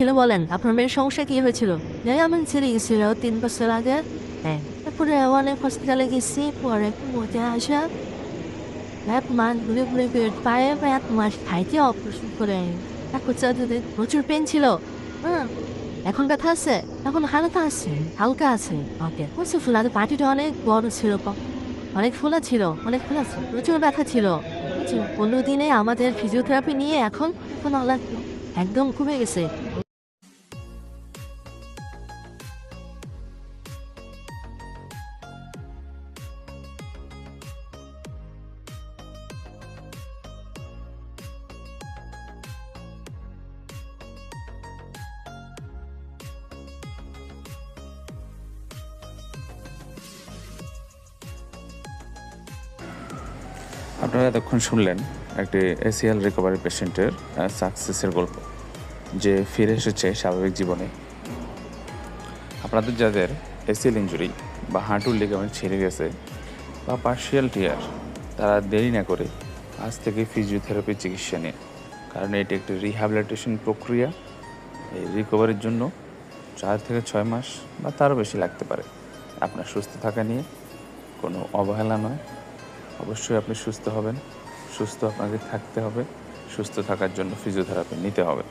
ছিল বলেন? আপনার মেয়ের সমস্যা কি হয়েছিল? এমন ছেলে গেছিল ৩ বছর আগে। হ্যাঁ, তারপরে অনেক হসপিটালে গেছি। পরে মজা আসা ১ মাস ঘুরে, ঘুরে পায়ে ১ মাস খাইতে অপারেশন করে। এখন যদি প্রচুর পেইন ছিল। হুম? এখন ব্যথা আছে? এখন হালকা আছে, হালকা আছে। ওকে। বুঝতে ফুলাতে পাটিটা অনেক বড় ছিল অনেক ফোলা ছিল, অনেক ফোলা ছিল। প্রচুর ব্যথা ছিল। বুঝছো? ১৫ দিনে আমাদের ফিজিওথেরাপি নিয়ে এখন একদম কমে গেছে। আপনারা এতক্ষণ শুনলেন একটি এসিএল রিকভারি পেশেন্টের সাকসেসের গল্প, যে ফিরে এসেছে স্বাভাবিক জীবনে। আপনাদের যাদের এসিএল ইনজুরি বা হাঁটুর লিগামেন্ট ছিঁড়ে গেছে বা পার্শিয়াল টিয়ার, তারা দেরি না করে আজ থেকে ফিজিওথেরাপি চিকিৎসা নিন, কারণ এটি একটি রিহ্যাবিলিটেশন প্রক্রিয়া। এই রিকভারির জন্য 4 থেকে 6 মাস বা তারও বেশি লাগতে পারে। আপনার সুস্থ থাকা নিয়ে কোনো অবহেলা নয়। অবশ্যই আপনি সুস্থ হবেন, সুস্থ আপনাকে থাকতে হবে, সুস্থ থাকার জন্য ফিজিওথেরাপি নিতে হবে।